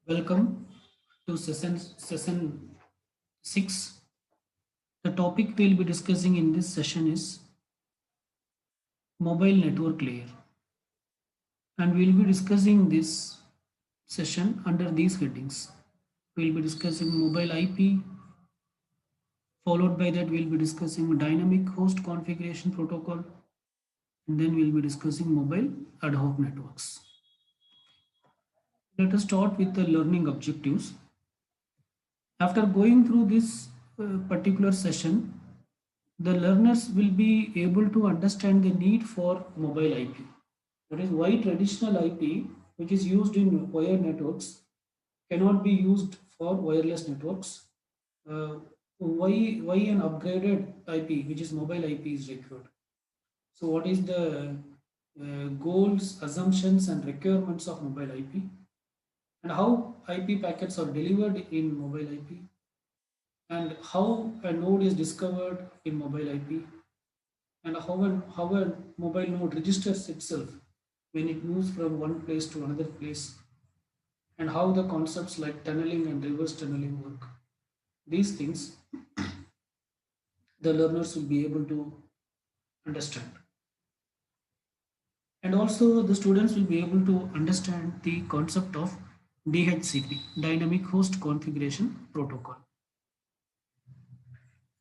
Welcome to session 6. The topic we'll be discussing in this session is mobile network layer, and we'll be discussing this session under these headings. We'll be discussing mobile IP, followed by that we'll be discussing dynamic host configuration protocol, and then we'll be discussing mobile ad hoc networks. Let us start with the learning objectives. After going through this particular session, the learners will be able to understand the need for mobile IP. That is why traditional IP, which is used in wire networks, cannot be used for wireless networks. Why an upgraded IP, which is mobile IP, is required. So, what is the goals, assumptions, and requirements of mobile IP, and how IP packets are delivered in mobile IP, and how a node is discovered in mobile IP, and how a mobile node registers itself when it moves from one place to another place, and how the concepts like tunneling and reverse tunneling work. These things the learners will be able to understand. And also the students will be able to understand the concept of DHCP, Dynamic Host Configuration Protocol.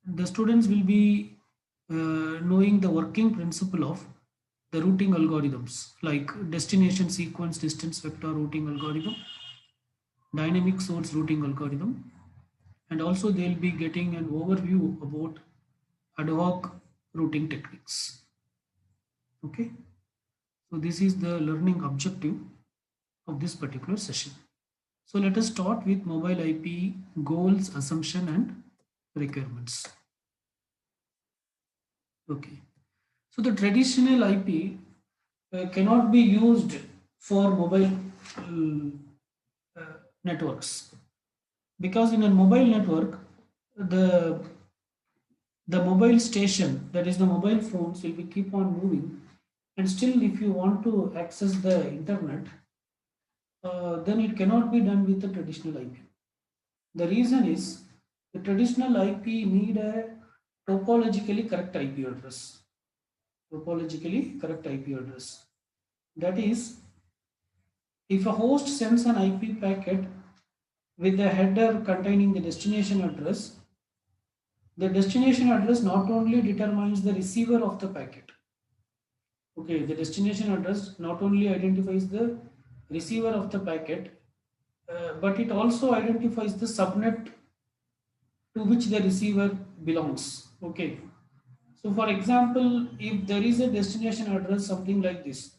The students will be knowing the working principle of the routing algorithms like destination sequence distance vector routing algorithm, dynamic source routing algorithm, and also they'll be getting an overview about ad hoc routing techniques. Okay, so this is the learning objective of this particular session. So let us start with mobile IP goals, assumption, and requirements. Okay, so the traditional IP cannot be used for mobile networks, because in a mobile network the mobile station, that is the mobile phones, will be keep on moving, and still if you want to access the internet, then it cannot be done with the traditional IP. The reason is the traditional IP need a topologically correct IP address. Topologically correct IP address. That is, if a host sends an IP packet with a header containing the destination address, the destination address not only determines the receiver of the packet. Okay, the destination address not only identifies the receiver of the packet, but it also identifies the subnet to which the receiver belongs. Okay, so for example, if there is a destination address something like this,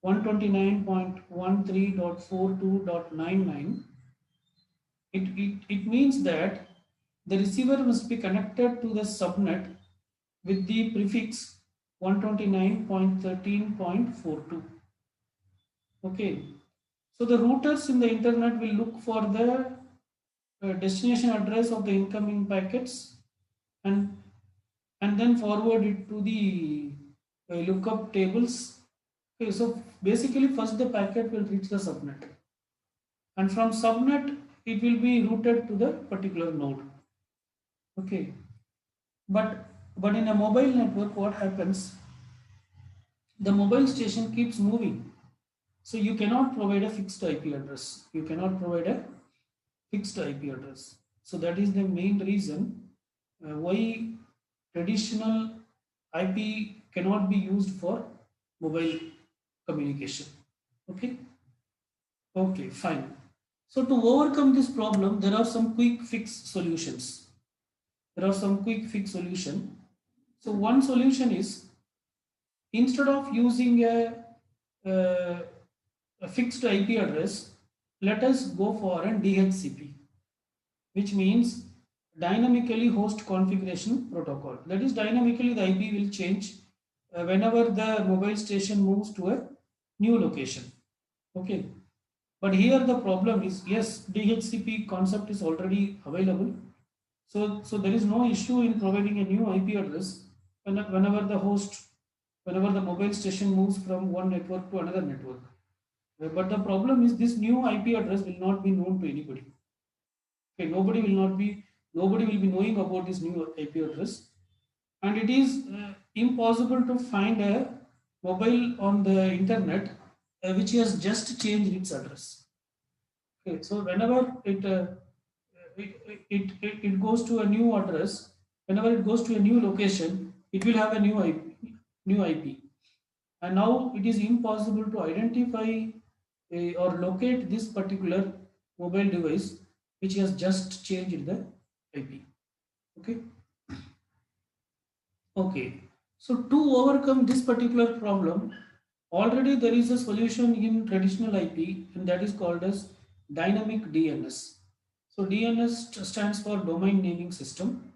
129.13.42.99, it means that the receiver must be connected to the subnet with the prefix 129.13.42. Okay, so the routers in the internet will look for the destination address of the incoming packets, and then forward it to the lookup tables. Okay, so basically first the packet will reach the subnet, and from subnet it will be routed to the particular node. Okay, but in a mobile network, what happens? The mobile station keeps moving, so you cannot provide a fixed IP address. You cannot provide a fixed IP address. So that is the main reason why traditional IP cannot be used for mobile communication. Okay. Okay, fine. So to overcome this problem, there are some quick fix solutions. There are some quick fix solution. So one solution is, instead of using uh, a fixed IP address, let us go for a DHCP, which means dynamically host configuration protocol. That is, dynamically the IP will change whenever the mobile station moves to a new location. Okay, but here the problem is, yes, DHCP concept is already available, so there is no issue in providing a new IP address whenever the mobile station moves from one network to another network. But the problem is this new IP address will not be known to anybody. Okay, nobody will be knowing about this new IP address, and it is impossible to find a mobile on the internet which has just changed its address. Okay, so whenever it goes to a new address, whenever it goes to a new location, it will have a new IP, and now it is impossible to identify or locate this particular mobile device which has just changed the IP. Okay. Okay. So to overcome this particular problem, already there is a solution in traditional IP, and that is called as dynamic DNS. So DNS stands for domain naming system.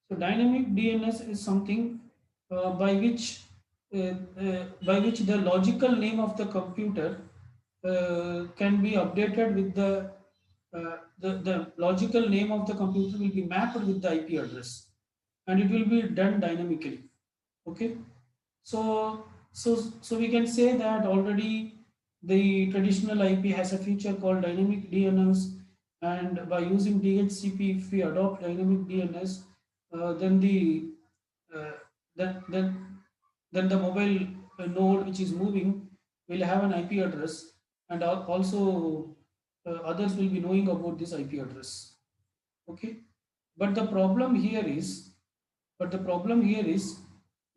So dynamic DNS is something by which the logical name of the computer can be updated with the logical name of the computer will be mapped with the IP address, and it will be done dynamically. Okay. So we can say that already the traditional IP has a feature called dynamic DNS, and by using DHCP, if we adopt dynamic DNS, then uh, then then then the mobile node which is moving will have an IP address, and also others will be knowing about this IP address. Okay, but the problem here is but the problem here is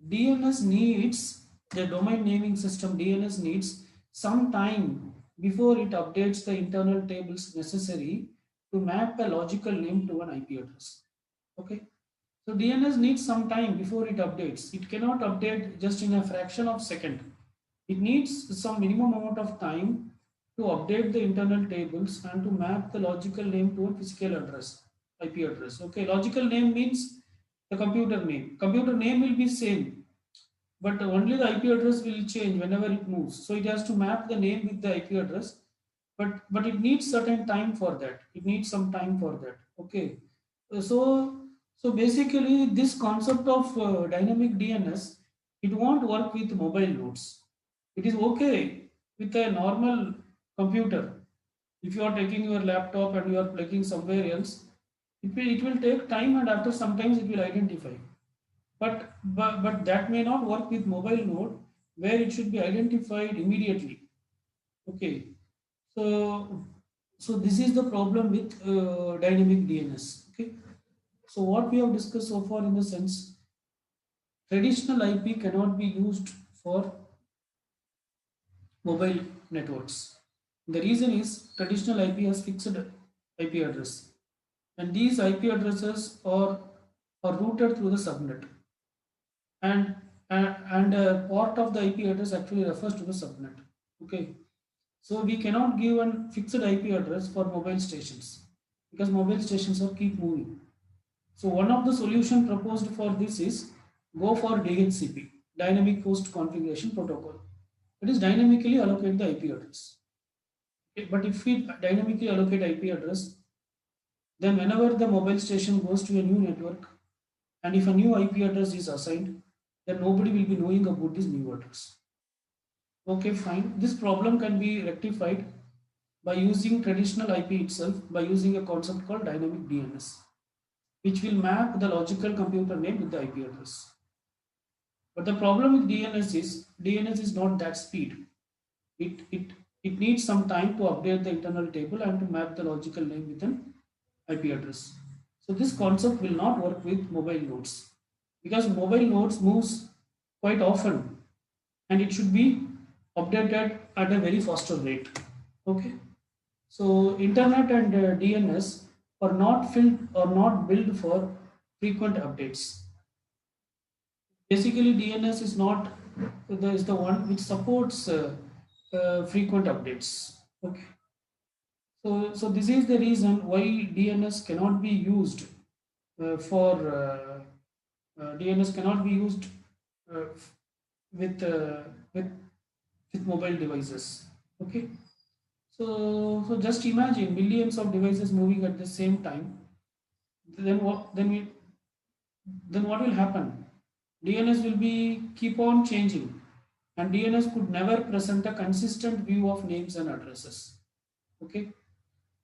DNS needs the domain naming system. DNS needs some time before it updates the internal tables necessary to map a logical name to an IP address. Okay. So DNS needs some time before it updates. It cannot update just in a fraction of second. It needs some minimum amount of time to update the internal tables and to map the logical name to a physical address, IP address. Okay, logical name means the computer name. Computer name will be same, but only the IP address will change whenever it moves. So it has to map the name with the IP address, but it needs certain time for that. It needs some time for that. Okay. So basically this concept of dynamic DNS, it won't work with mobile nodes. It is okay with a normal computer. If you are taking your laptop and you are plugging somewhere else, it will take time, and after sometimes it will identify. But that may not work with mobile node, where it should be identified immediately. Okay. So so this is the problem with dynamic DNS. Okay. So what we have discussed so far, in the sense, traditional IP cannot be used for mobile networks. The reason is traditional IP has fixed IP address, and these IP addresses are routed through the subnet, and and part of the IP address actually refers to the subnet. Okay. So we cannot give a fixed IP address for mobile stations, because mobile stations are keep moving. So one of the solution proposed for this is go for DHCP, Dynamic Host Configuration Protocol. It is dynamically allocate the IP address. Okay, but if we dynamically allocate IP address, then whenever the mobile station goes to a new network, and if a new IP address is assigned, then nobody will be knowing about this new address. Okay, fine. This problem can be rectified by using traditional IP itself, by using a concept called dynamic DNS, which will map the logical computer name with the IP address. But the problem with DNS is not that speed. It, it, it needs some time to update the internal table and to map the logical name with an IP address. So this concept will not work with mobile nodes, because mobile nodes moves quite often, and it should be updated at a very faster rate. Okay. So internet and DNS are not filled or not built for frequent updates. Basically, DNS is the one which supports frequent updates. Okay. So this is the reason why DNS cannot be used for DNS cannot be used uh, with uh, with with mobile devices. Okay. So just imagine millions of devices moving at the same time. Then what will happen? DNS will be keep on changing, and DNS could never present a consistent view of names and addresses. Okay,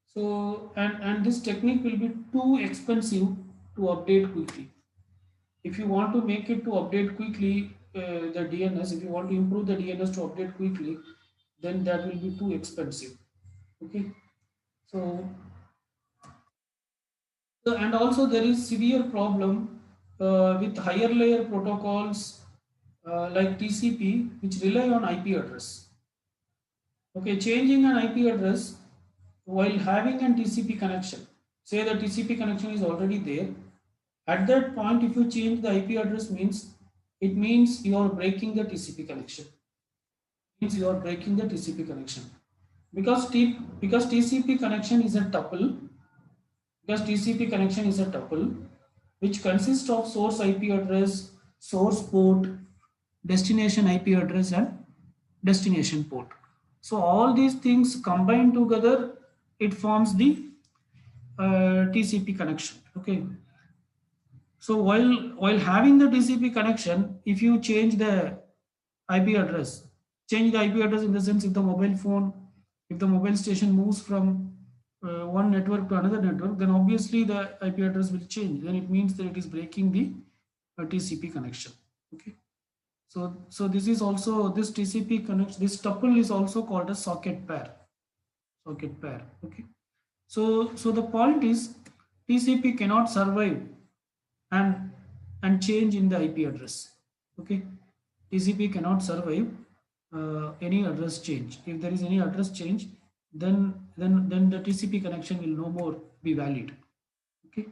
so and this technique will be too expensive to update quickly. If you want to make it to update quickly, the DNS, if you want to improve the DNS to update quickly, then that will be too expensive. Okay, so and also there is severe problem with higher layer protocols like TCP, which rely on IP address. Okay, changing an IP address while having an TCP connection. Say the TCP connection is already there. At that point, if you change the IP address, it means you are breaking the TCP connection. Means you are breaking the TCP connection because TCP connection is a tuple. Because TCP connection is a tuple which consists of source IP address, source port, destination IP address, and destination port. So all these things combined together, it forms the TCP connection. Okay. So while having the TCP connection, if you change the IP address, change the IP address in the sense if the mobile station moves from one network to another network, then obviously the IP address will change. Then it means that it is breaking the TCP connection. Okay. So this is also this TCP connection. This tuple is also called a socket pair. Socket pair. Okay. So the point is TCP cannot survive and change in the IP address. Okay, TCP cannot survive any address change. If there is any address change, then the TCP connection will no more be valid. Okay,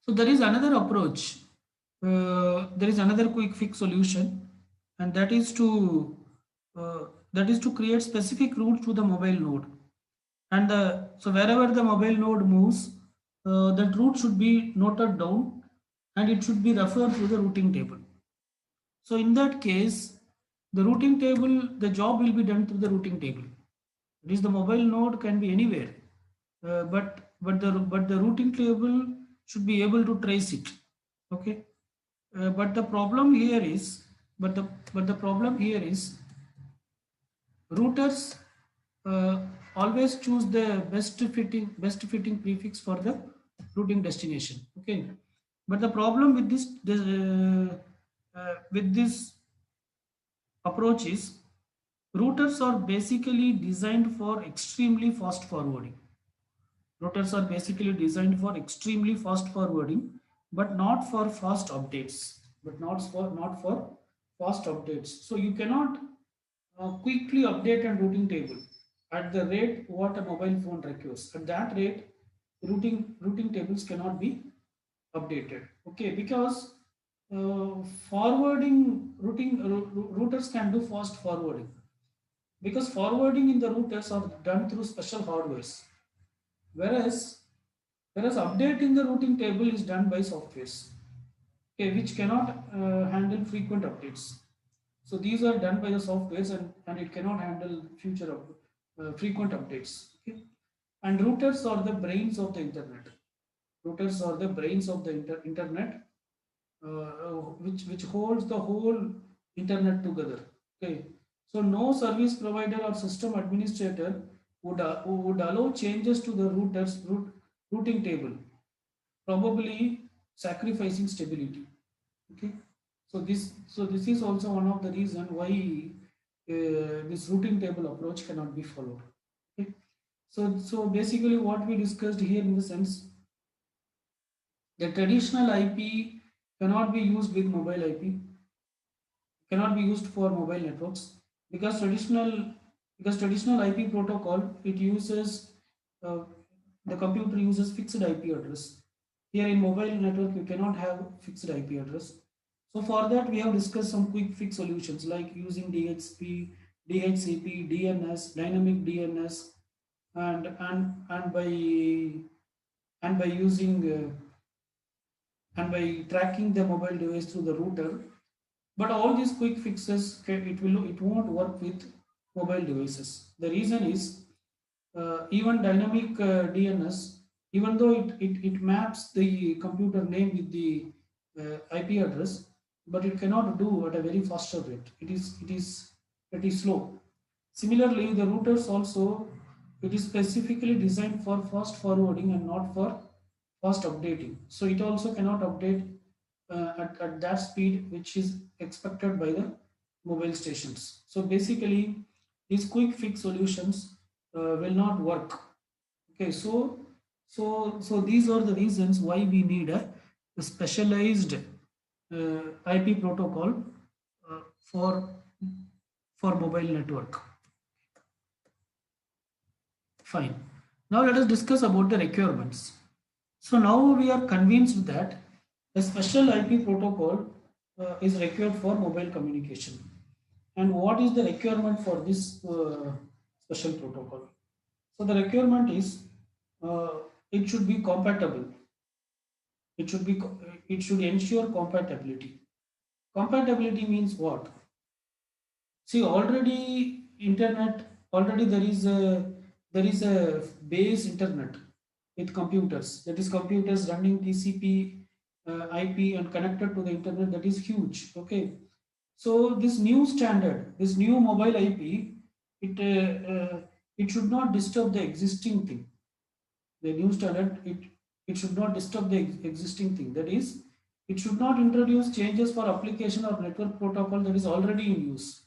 so there is another approach. There is another quick fix solution, and uh, that is to create specific route to the mobile node. And so wherever the mobile node moves, that route should be noted down, and it should be referred to the routing table. So in that case, the routing table, the job will be done through the routing table. It is the mobile node can be anywhere, but the routing table should be able to trace it. Okay, but the problem here is, but the problem here is routers always choose the best fitting prefix for the routing destination. Okay, but the problem with this approach is routers are basically designed for extremely fast forwarding. Routers are basically designed for extremely fast forwarding, but not for fast updates. But not for fast updates. So you cannot quickly update a routing table at the rate what a mobile phone requires. At that rate, routing tables cannot be updated. Okay, because forwarding routers can do fast forwarding because forwarding in the routers are done through special hardwares, whereas updating the routing table is done by softwares, okay, which cannot handle frequent updates. So these are done by the softwares, and it cannot handle frequent updates. Okay? And routers are the brains of the internet. Routers are the brains of the internet, which holds the whole internet together. Okay, so no service provider or system administrator would allow changes to the routing table, probably sacrificing stability. Okay, so this is also one of the reason why this routing table approach cannot be followed. Okay, so basically what we discussed here in the sense the traditional IP cannot be used with mobile IP, cannot be used for mobile networks because traditional IP protocol it uses uh, the computer uses fixed IP address. Here in mobile network you cannot have fixed IP address. So for that we have discussed some quick fix solutions like using DHCP, DHCP, DNS, dynamic DNS, and by using and by tracking the mobile device through the router. But all these quick fixes it won't work with mobile devices. The reason is even dynamic DNS, even though it maps the computer name with the IP address, but it cannot do at a very faster rate. It is pretty slow. Similarly, the routers also, it is specifically designed for fast forwarding and not for fast updating. So it also cannot update at that speed which is expected by the mobile stations. So basically, these quick fix solutions will not work. Okay, so these are the reasons why we need a specialized IP protocol for mobile network. Fine. Now let us discuss about the requirements. So now we are convinced that a special IP protocol is required for mobile communication. And what is the requirement for this special protocol? So the requirement is uh, it should be compatible. It should ensure compatibility. Compatibility means what? See, already there is a base internet with computers. That is computers running TCP, IP and connected to the internet. That is huge. Okay. So this new standard, this new mobile IP, it should not disturb the existing thing. The new standard, it should not disturb the existing thing. That is, it should not introduce changes for application or network protocol that is already in use.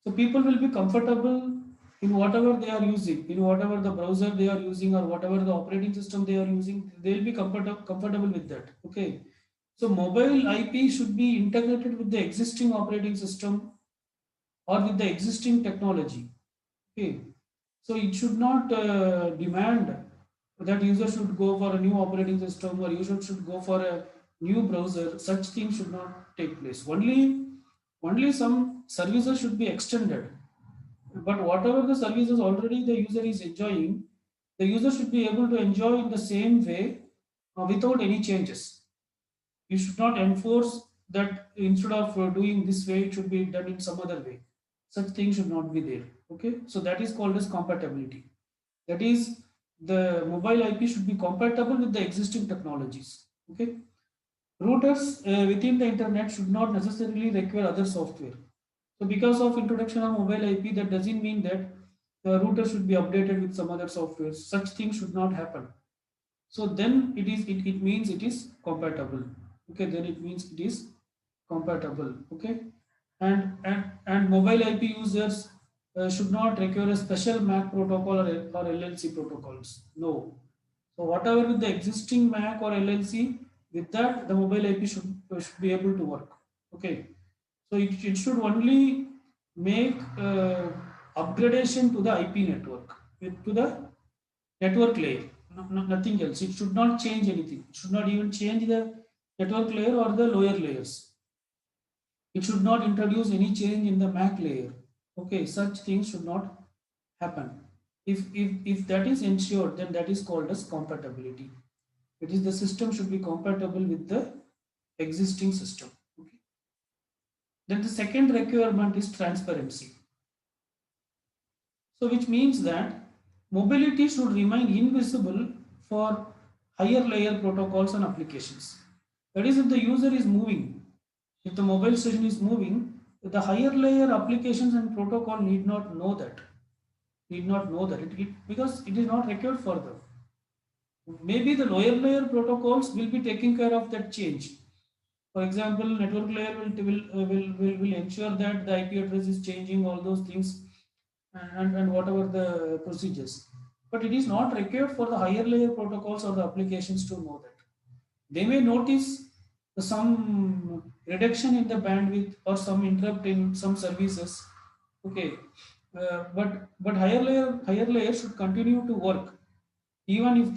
So people will be comfortable in whatever they are using, in whatever the browser they are using or whatever the operating system they are using, they will be comfortable with that. Okay. So mobile IP should be integrated with the existing operating system or with the existing technology. Okay. So it should not demand that user should go for a new operating system or user should go for a new browser. Such things should not take place. Only some services should be extended, but whatever the services already the user is enjoying, the user should be able to enjoy in the same way without any changes. You should not enforce that instead of doing this way, it should be done in some other way. Such things should not be there. Okay, so that is called as compatibility. That is, the mobile IP should be compatible with the existing technologies. Okay, routers within the internet should not necessarily require other software. So because of introduction of mobile IP, that doesn't mean that the router should be updated with some other software. Such things should not happen. So then it means it is compatible. Okay, then it means it is compatible. Okay, and mobile IP users should not require a special MAC protocol or LLC protocols. No. So whatever with the existing MAC or LLC, with that the mobile IP should be able to work. Okay. So it should only make upgradation to the IP network, to the network layer, nothing else. It should not change anything. It should not even change the network layer or the lower layers. It should not introduce any change in the MAC layer. Okay, such things should not happen. If that is ensured, then that is called as compatibility. It is the system should be compatible with the existing system. Okay. Then the second requirement is transparency. So which means that mobility should remain invisible for higher layer protocols and applications. That is, if the user is moving, if the mobile station is moving, the higher layer applications and protocol need not know that. Because it is not required for them. Maybe the lower layer protocols will be taking care of that change. For example, network layer will ensure that the IP address is changing, all those things, and whatever the procedures. But it is not required for the higher layer protocols or the applications to know that. They may notice some reduction in the bandwidth or some interrupt in some services. Okay, but higher layer should continue to work even if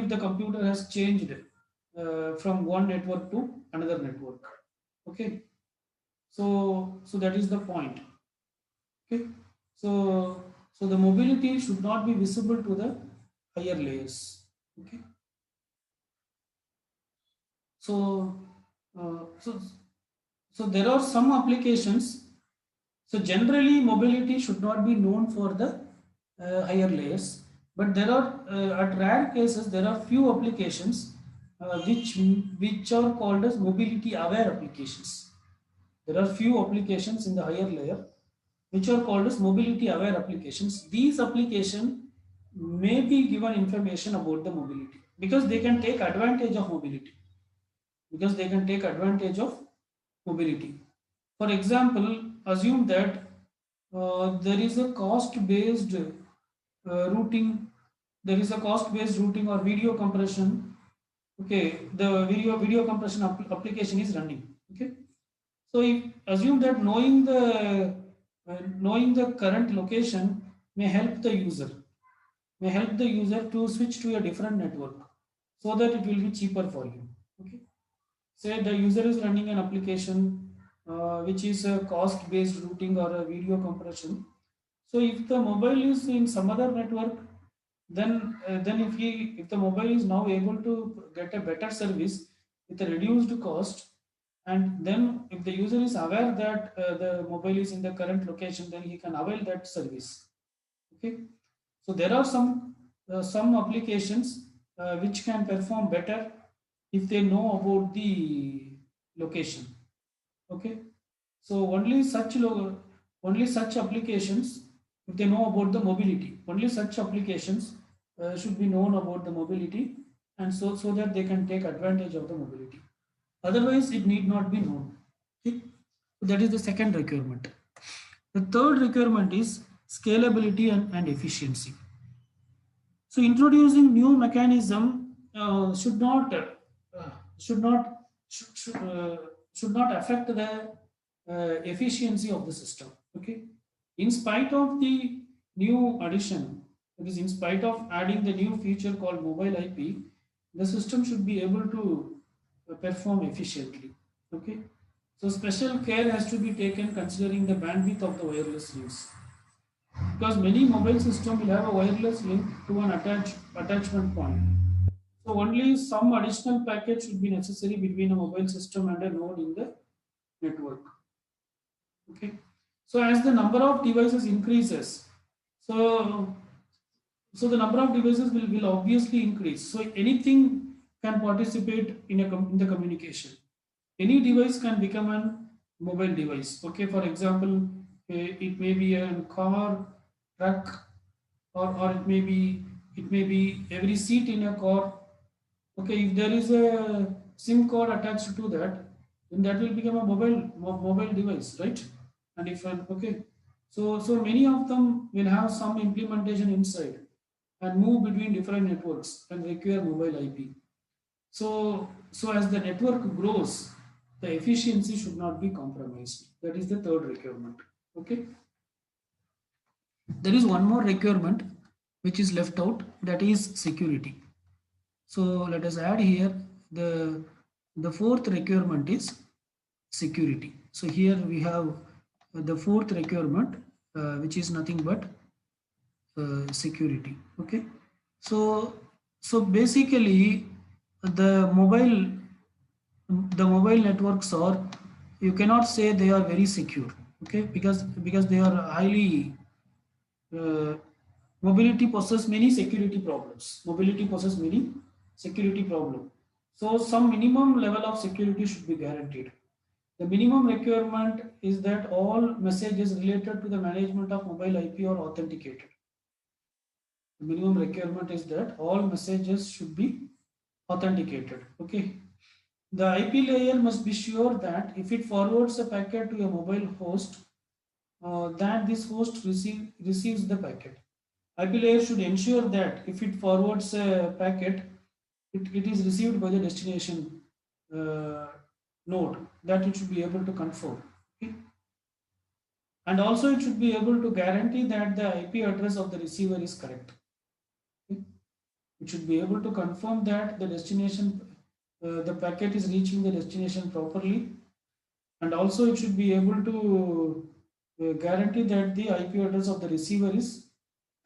the computer has changed from one network to another network. Okay, so that is the point. Okay, so the mobility should not be visible to the higher layers. Okay, so uh, so so there are some applications. So generally, mobility should not be known for the higher layers, but there are at rare cases there are few applications which are called as mobility aware applications. There are few applications in the higher layer which are called as mobility aware applications. These applications may be given information about the mobility because they can take advantage of mobility. Because they can take advantage of mobility. For example, assume that there is a cost based routing, there is a cost based routing or video compression. Okay, the video compression application is running. Okay, so if assume that knowing the current location may help the user, to switch to a different network so that it will be cheaper for you. Okay, say the user is running an application which is a cost based routing or a video compression. So if the mobile is in some other network, then if the mobile is now able to get a better service with a reduced cost, and then if the user is aware that the mobile is in the current location, then he can avail that service. Okay, so there are some applications which can perform better if they know about the location. Okay, so only such applications, if they know about the mobility, only such applications should be known about the mobility, and so that they can take advantage of the mobility. Otherwise it need not be known. Okay, so that is the second requirement. The third requirement is scalability and efficiency. So introducing new mechanism should not should, should not affect the efficiency of the system. Okay, in spite of the new addition, that is, in spite of adding the new feature called mobile IP, the system should be able to perform efficiently. Okay, so special care has to be taken considering the bandwidth of the wireless links, because many mobile system will have a wireless link to an attachment point. So only some additional package should be necessary between a mobile system and a node in the network. Okay. So as the number of devices increases, so the number of devices will obviously increase. So anything can participate in the communication. Any device can become a mobile device. Okay. For example, it may be a car, truck, or it may be every seat in a car. Okay, if there is a SIM card attached to that, then that will become a mobile device, right? And if okay, so many of them will have some implementation inside and move between different networks and require mobile IP. So as the network grows, the efficiency should not be compromised. That is the third requirement. Okay. There is one more requirement which is left out, that is security. So let us add here the fourth requirement is security. So here we have the fourth requirement, which is nothing but security. Okay, so basically the mobile networks are, you cannot say they are very secure. Okay, because they are highly uh, mobility poses many security problems. Mobility poses many security problems. So some minimum level of security should be guaranteed. The minimum requirement is that all messages related to the management of mobile IP are authenticated. The minimum requirement is that all messages should be authenticated. Okay. The IP layer must be sure that if it forwards a packet to a mobile host, that this host receives the packet. IP layer should ensure that if it forwards a packet, it is received by the destination uh, node, that it should be able to confirm. Okay? And also it should be able to guarantee that the IP address of the receiver is correct. Okay? It should be able to confirm that the packet is reaching the destination properly, and also it should be able to guarantee that the IP address of the receiver is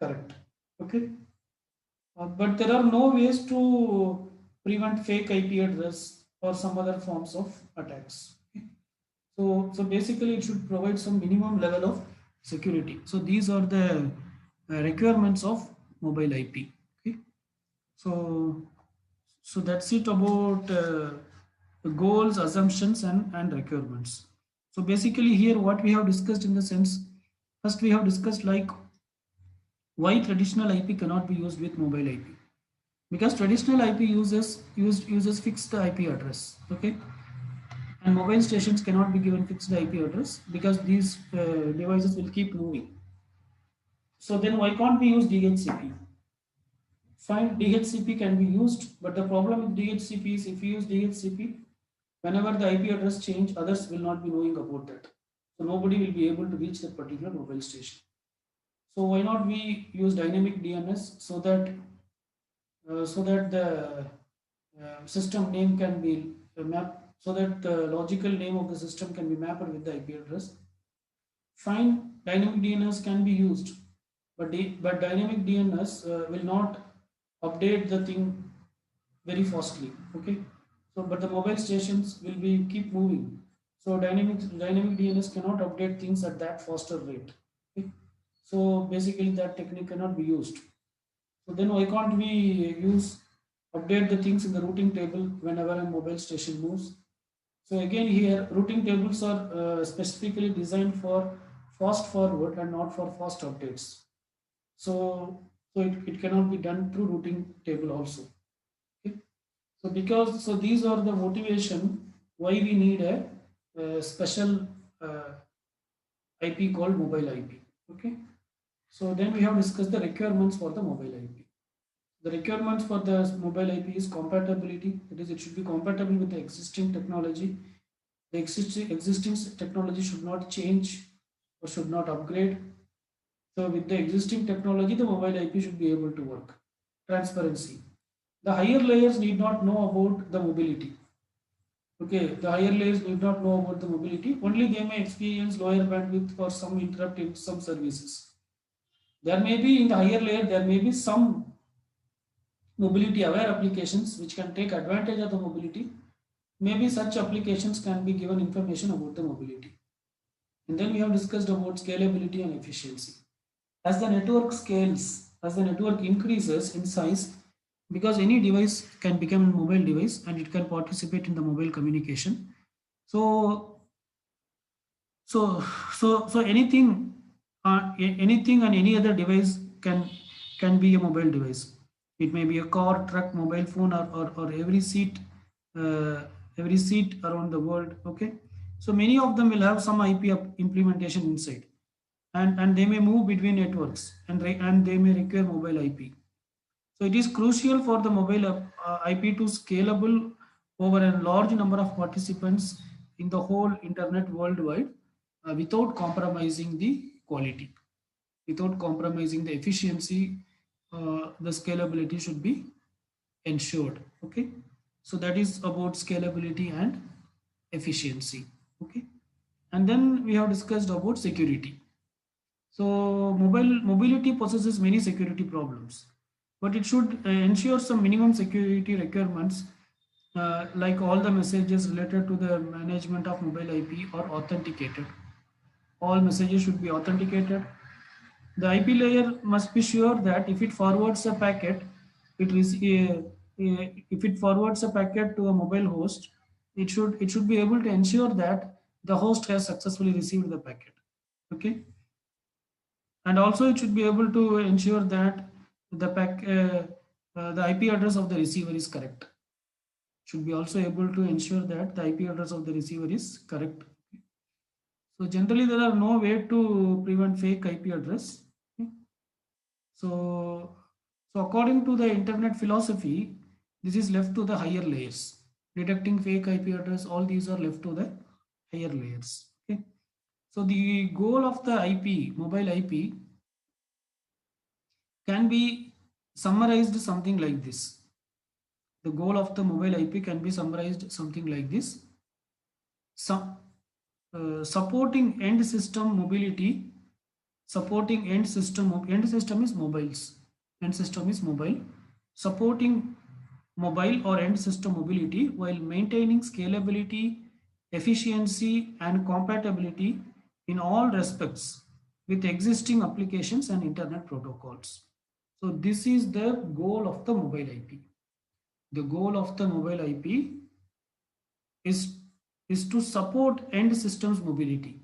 correct. Okay. But there are no ways to prevent fake IP address or some other forms of attacks. Okay. So basically it should provide some minimum level of security. So these are the requirements of mobile IP. Okay. So So that's it about the goals, assumptions, and requirements. So basically here what we have discussed in the sense, first we have discussed like why traditional IP cannot be used with mobile IP. Because traditional IP uses fixed IP address, okay, and mobile stations cannot be given fixed IP address because these devices will keep moving. So then why can't we use DHCP? Fine, DHCP can be used, but the problem with DHCP is if you use DHCP, whenever the IP address change, others will not be knowing about that. So nobody will be able to reach that particular mobile station. So why not we use dynamic DNS so that the system name can be mapped, so that the logical name of the system can be mapped with the IP address. Fine, dynamic DNS can be used, but dynamic DNS will not update the thing very fastly. Okay, so but the mobile stations will be keep moving. So dynamic DNS cannot update things at that faster rate. Okay, so basically that technique cannot be used. So then why can't we use update the things in the routing table whenever a mobile station moves? So again here routing tables are specifically designed for fast forward and not for fast updates. So it cannot be done through routing table also. Okay. So these are the motivation why we need a special IP called mobile IP. Okay. So then we have discussed the requirements for the mobile IP. The requirements for the mobile IP is compatibility. That is, it should be compatible with the existing technology. The existing technology should not change or should not upgrade. So with the existing technology, the mobile IP should be able to work. Transparency. The higher layers need not know about the mobility. Okay, the higher layers need not know about the mobility. Only they may experience lower bandwidth or some interrupt in some services. There may be in the higher layer, there may be some mobility aware applications which can take advantage of the mobility. Maybe such applications can be given information about the mobility. And then we have discussed about scalability and efficiency. As the network scales, as the network increases in size, because any device can become a mobile device and it can participate in the mobile communication. So, so anything, anything and any other device can be a mobile device. It may be a car, truck, mobile phone, or uh, every seat around the world. Okay, so many of them will have some IP implementation inside, and they may move between networks and they may require mobile IP. So it is crucial for the mobile IP to scalable over a large number of participants in the whole internet worldwide without compromising the quality, without compromising the efficiency. The scalability should be ensured. Okay, so that is about scalability and efficiency. Okay, and then we have discussed about security. So mobility possesses many security problems, but it should ensure some minimum security requirements, like all the messages related to the management of mobile IP are authenticated. All messages should be authenticated. The IP layer must be sure that if it forwards a packet, if it forwards a packet to a mobile host, it should be able to ensure that the host has successfully received the packet. Okay, and also it should be able to ensure that the IP address of the receiver is correct. Should be also able to ensure that the IP address of the receiver is correct. So generally there are no way to prevent fake IP address. Okay. So so according to the internet philosophy, this is left to the higher layers. Detecting fake IP address, all these are left to the higher layers. Okay. So the goal of the IP, mobile IP, can be summarized something like this. The goal of the mobile IP can be summarized something like this. Some, supporting end system is mobiles. End system is mobile. Supporting mobile or end system mobility while maintaining scalability, efficiency, and compatibility in all respects with existing applications and internet protocols. So this is the goal of the mobile IP. the goal of the mobile IP is is to support end systems mobility.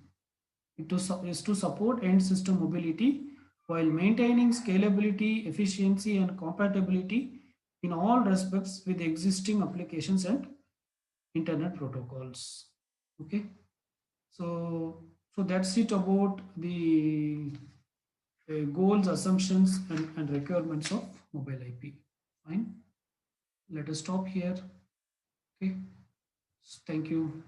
Is to support end system mobility while maintaining scalability, efficiency, and compatibility in all respects with existing applications and internet protocols. Okay, so that's it about the goals, assumptions, and requirements of mobile IP. Fine. Let us stop here. Okay. Thank you.